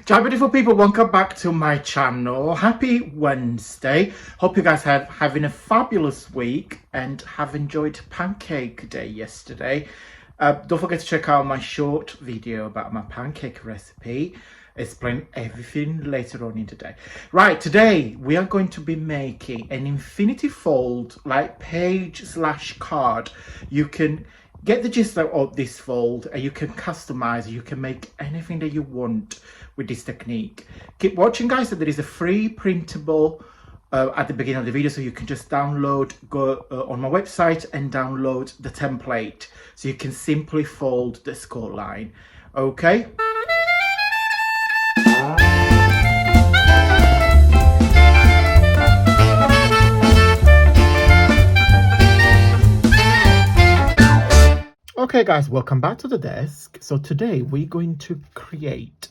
Ciao beautiful people, welcome back to my channel. Happy Wednesday. Hope you guys have having a fabulous week and have enjoyed Pancake Day yesterday. Don't forget to check out my short video about my pancake recipe. Explain everything later on in the day. Right, today we are going to be making an infinity fold, like page/card. You can get the gist of this fold and you can customize, you can make anything that you want with this technique. Keep watching, guys. So there is a free printable at the beginning of the video, so you can just go on my website and download the template so you can simply fold the score line. Okay. Okay guys, welcome back to the desk. So today we're going to create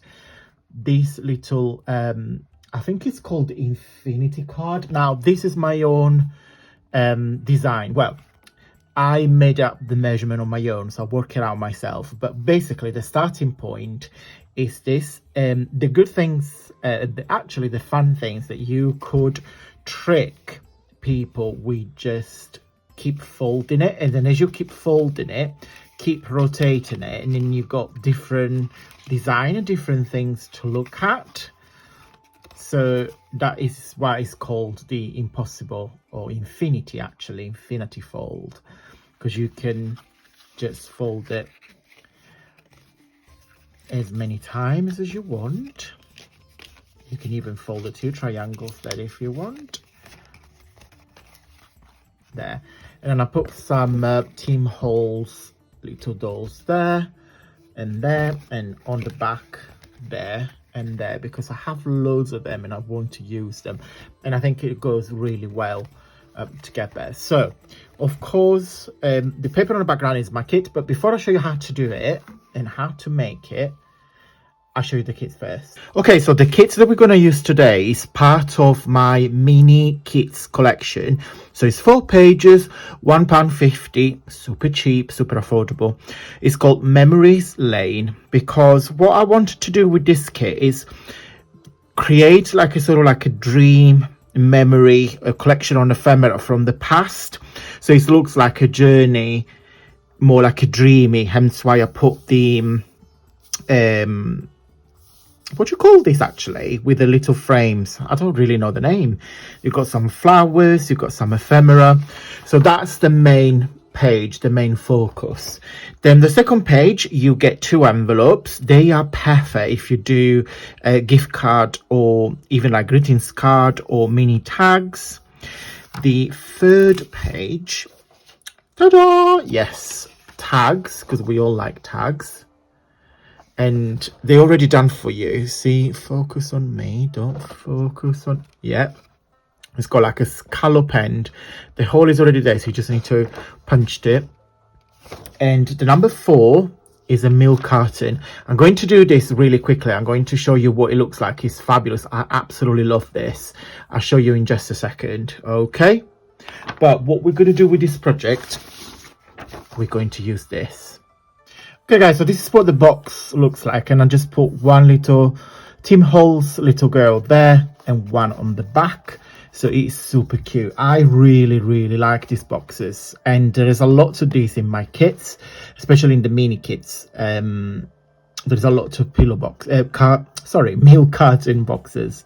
this little I think it's called infinity card. Now this is my own design. Well, I made up the measurement on my own, so I work it out myself, but basically the starting point is this. The good things, actually the fun things, that you could trick people with just keep folding it, and then as you keep folding it, keep rotating it, and then you've got different design and different things to look at. So that is why it's called the impossible, or infinity, actually infinity fold, because you can just fold it as many times as you want. You can even fold it 2 triangles there if you want. There, and then I put some Tim Holtz little dolls there, and on the back there and there, because I have loads of them and I want to use them, and I think it goes really well together. So of course the paper on the background is my kit, but before I show you how to do it and how to make it, I'll show you the kits first. Okay, so the kits that we're going to use today is part of my mini kits collection. So it's 4 pages, £1.50, super cheap, super affordable. It's called Memories Lane, because what I wanted to do with this kit is create like a sort of like a dream memory, a collection on ephemera from the past. So it looks like a journey, more like a dreamy, hence why I put the what do you call this actually, with the little frames? I don't really know the name. You've got some flowers, you've got some ephemera. So that's the main page, the main focus. Then the second page, you get 2 envelopes. They are perfect if you do a gift card or even like greetings card or mini tags. The third page, ta-da! Yes, tags, because we all like tags. And they already done for you. See, focus on me, don't focus on, yep. It's got like a scallop end. The hole is already there, so you just need to punch it. And the number 4 is a milk carton. I'm going to do this really quickly. I'm going to show you what it looks like. It's fabulous. I absolutely love this. I'll show you in just a second, okay? But what we're going to do with this project, we're going to use this. Okay guys, so this is what the box looks like, and I just put one little Tim Holtz little girl there and one on the back, so it's super cute. I really like these boxes, and there is a lot of these in my kits, especially in the mini kits. There's a lot of pillow box milk carton boxes.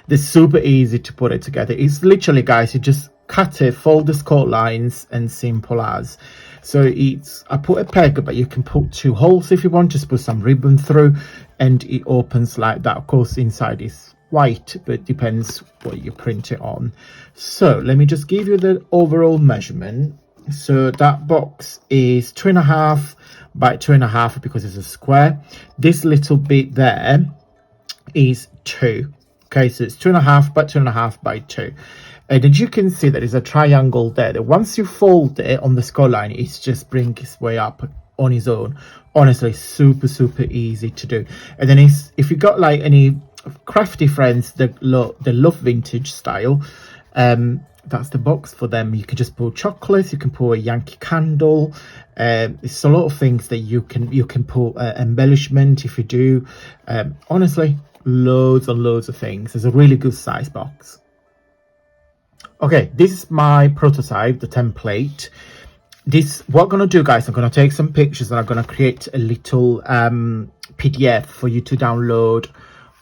They're super easy to put it together. It's literally, guys, you just cut it, fold the score lines, and simple as. So it's, I put a peg, but you can put 2 holes if you want. Just put some ribbon through and it opens like that. Of course inside is white, but it depends what you print it on. So let me just give you the overall measurement. So that box is 2.5 by 2.5 because it's a square. This little bit there is 2. Okay, so it's 2.5 by 2.5 by 2. And as you can see, there is a triangle there that once you fold it on the score line, it's just brings its way up on its own. Honestly, super easy to do. And then if you got like any crafty friends that love vintage style, that's the box for them. You can just put chocolates, you can put a Yankee candle. It's a lot of things that you can put embellishment if you do. Honestly, loads and loads of things. It's a really good size box. Okay, this is my prototype, the template. What I'm going to do, guys, I'm going to take some pictures and I'm going to create a little PDF for you to download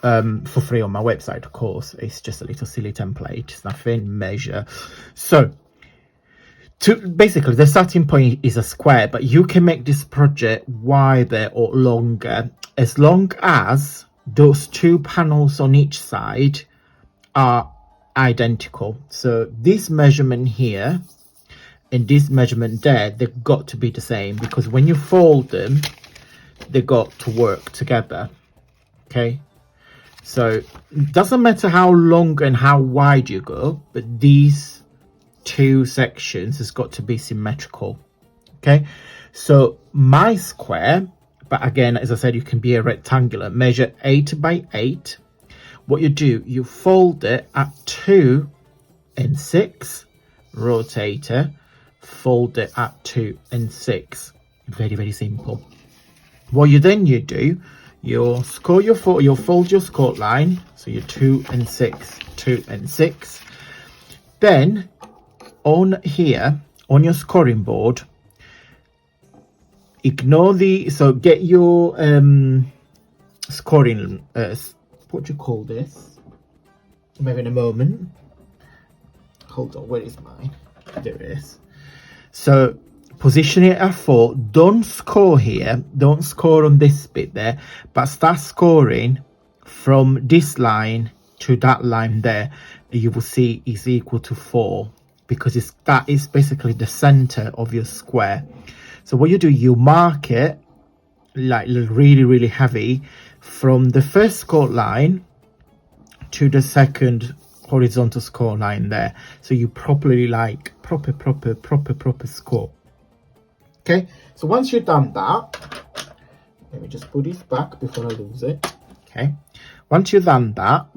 for free on my website. Of course, it's just a little silly template. It's nothing major. So basically, the starting point is a square, but you can make this project wider or longer as long as those two panels on each side are identical. So this measurement here and this measurement there, they've got to be the same, because when you fold them, they got to work together. Okay, so it doesn't matter how long and how wide you go, but these two sections has got to be symmetrical. Okay, so my square, but again, as I said, you can be a rectangular, measure 8 by 8. What you do, you fold it at 2 and 6, rotate it, fold it at 2 and 6. Very, very simple. What you do, you'll fold your score line, so you're 2 and 6, 2 and 6. Then on here, on your scoring board, get your scoring, what do you call this? Maybe in a moment. Hold on, where is mine? There it is. So position it at 4. Don't score here, don't score on this bit there, but start scoring from this line to that line there. You will see is equal to 4, because that is basically the center of your square. So what you do, you mark it like really, really heavy from the first score line to the second horizontal score line there. So you properly proper score. Okay, so once you've done that, let me just put this back before I lose it. Okay, once you've done that,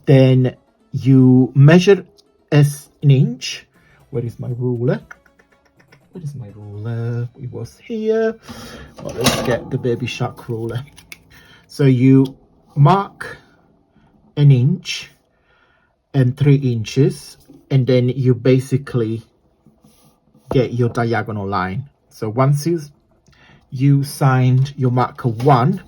then you measure as an inch. Where is my ruler? Where is my ruler? It was here. Well, let's get the baby shark ruler. So you mark an inch and 3 inches, and then you basically get your diagonal line. So once you signed your marker 1,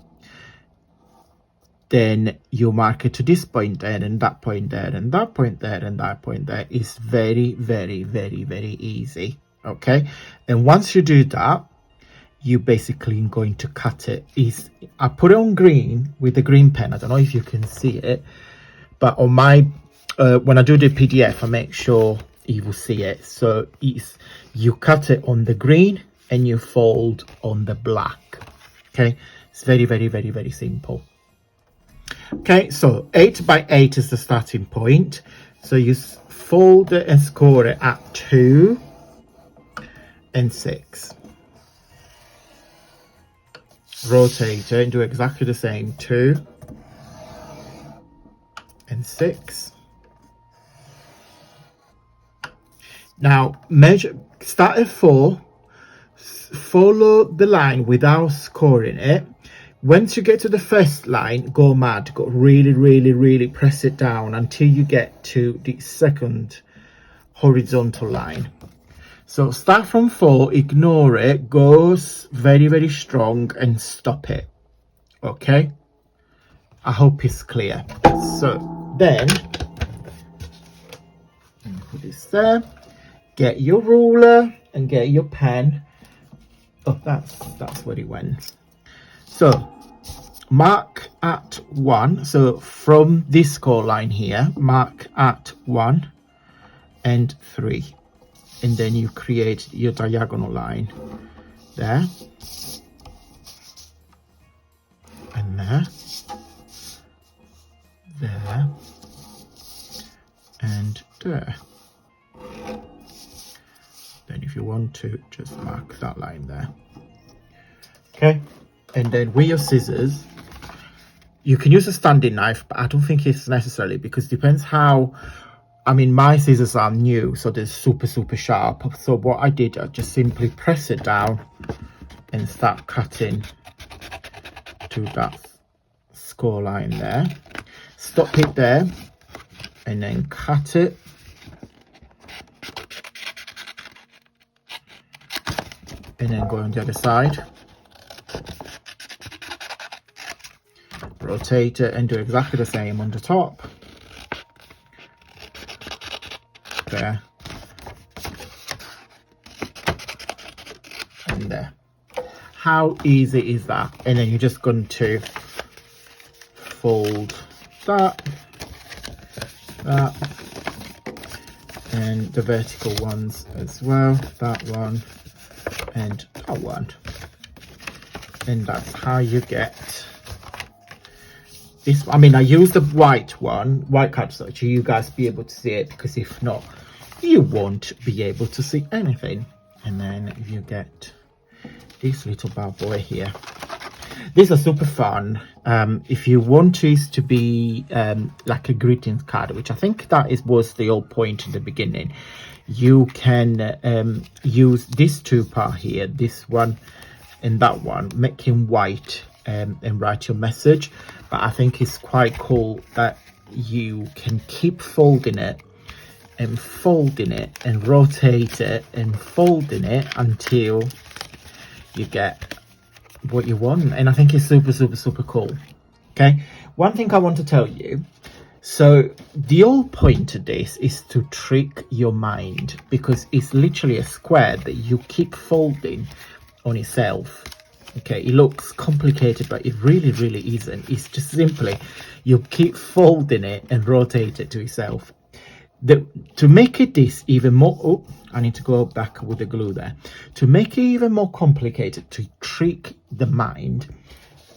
then you mark it to this point there, and that point there, and that point there, and that point there. Is very, very, very, very easy. Okay, and once you do that, you basically going to cut it. I put it on green with the green pen. I don't know if you can see it, but on my when I do the PDF, I make sure you will see it. So you cut it on the green and you fold on the black. Okay, it's very, very, very, very simple. Okay, so 8 by 8 is the starting point. So you fold it and score it at 2 and 6. Rotate it and do exactly the same. 2 and 6. Now start at 4. Follow the line without scoring it. Once you get to the first line, go mad. Go really, really, really press it down until you get to the second horizontal line. So start from 4, ignore it, goes very, very strong, and stop it. Okay? I hope it's clear. So then, put this there. Get your ruler and get your pen. Oh, that's where it went. So mark at 1. So from this score line here, mark at 1 and 3, and then you create your diagonal line there and there, and there. Then if you want to, just mark that line there. Okay, and then with your scissors, you can use a standing knife, but I don't think it's necessary, because it depends how, I mean, my scissors are new, so they're super, super sharp. So what I did, I just simply press it down and start cutting to that score line there, stop it there, and then cut it. And then go on the other side, rotate it and do exactly the same on the top. There. And there. How easy is that? And then you're just going to fold that, and the vertical ones as well, that one and that one, and that's how you get this. I mean, I use the white cardstock so you guys be able to see it, because if not you won't be able to see anything. And then you get this little bad boy here. These are super fun. If you want this to be like a greetings card, which I think was the whole point in the beginning, you can use these two part here, this one and that one, make him white and write your message. But I think it's quite cool that you can keep folding it and folding it and rotate it and folding it until you get what you want. And I think it's super cool. Okay, one thing I want to tell you, so the whole point of this is to trick your mind, because it's literally a square that you keep folding on itself. Okay, it looks complicated, but it really isn't. It's just simply you keep folding it and rotate it to itself. To make it this even more, oh, I need to go back with the glue there, to make it even more complicated, to trick the mind.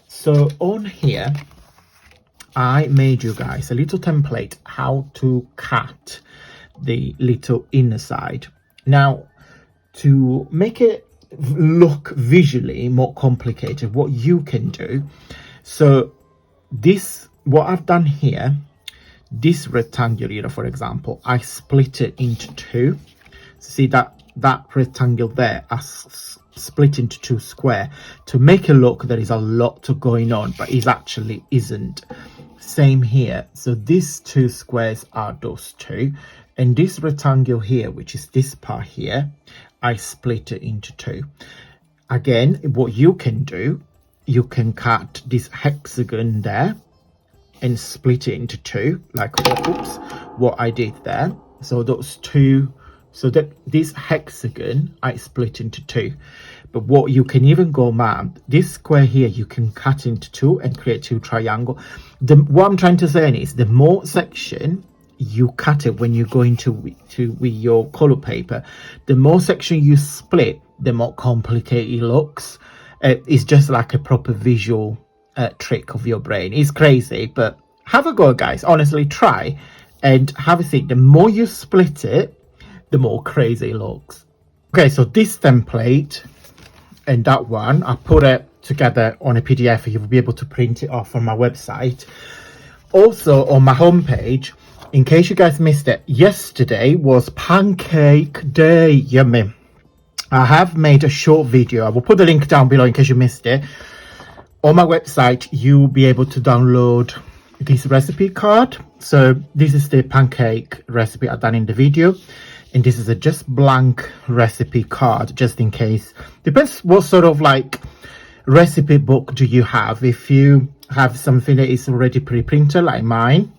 So on here I made you guys a little template how to cut the little inner side. Now, to make it look visually more complicated, what you can do, so this, what I've done here, this rectangle here, for example, I split it into two. See that rectangle there, I split into two square to make it look there is a lot going on, but it actually isn't. Same here. So these two squares are those two, and this rectangle here, which is this part here, I split it into two. Again, what you can do, you can cut this hexagon there and split it into two, like what I did there. So those two, so that this hexagon I split into two. But what you can even go mad, this square here you can cut into two and create two triangle. What I'm trying to say is, the more section you cut it when you go into with your color paper, the more section you split, the more complicated it looks. It's just like a proper visual trick of your brain. It's crazy, but have a go, guys. Honestly, try and have a see. The more you split it, the more crazy it looks. Okay, so this template and that one, I put it together on a PDF. You'll be able to print it off on my website. Also on my homepage, in case you guys missed it, yesterday was Pancake Day. Yummy. I have made a short video. I will put the link down below in case you missed it. On my website, you'll be able to download this recipe card. So this is the pancake recipe I've done in the video, and this is a just blank recipe card, just in case. Depends what sort of like recipe book do you have. If you have something that is already pre-printed like mine,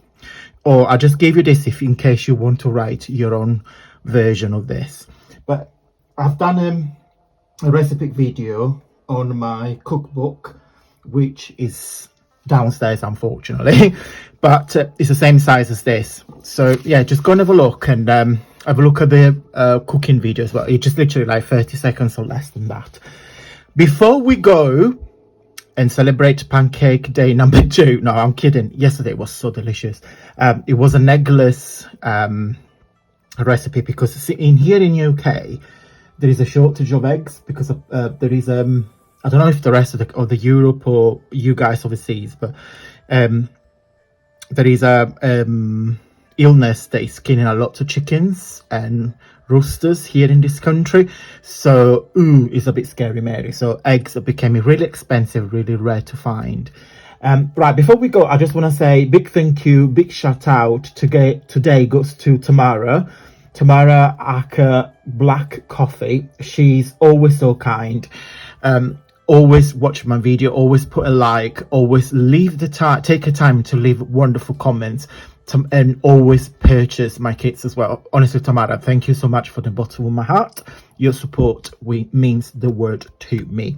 or I just gave you this if in case you want to write your own version of this. But I've done a recipe video on my cookbook, which is downstairs unfortunately, but it's the same size as this. So yeah, just go and have a look, and have a look at the cooking video as well. It's just literally like 30 seconds or less than that. Before we go and celebrate Pancake Day number 2, no, I'm kidding, yesterday was so delicious. It was an eggless recipe, because in here in UK there is a shortage of eggs, because of, there is I don't know if the rest of the Europe or you guys overseas, but there is a illness that is killing a lot of chickens and roosters here in this country. So it's a bit scary, Mary. So eggs are becoming really expensive, really rare to find. Right, before we go, I just want to say big thank you, big shout out today goes to Tamara Acker Black Coffee. She's always so kind. Always watch my video, always put a like, always take a time to leave wonderful comments, and always purchase my kits as well. Honestly, Tamara, thank you so much for the bottom of my heart. Your support means the world to me.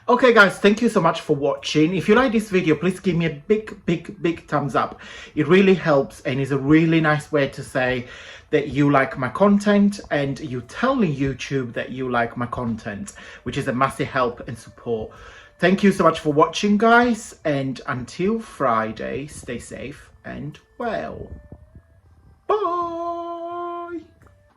Okay guys, thank you so much for watching. If you like this video, please give me a big thumbs up. It really helps and is a really nice way to say that you like my content, and you telling YouTube that you like my content, which is a massive help and support. Thank you so much for watching, guys, and until Friday, stay safe and well. Bye.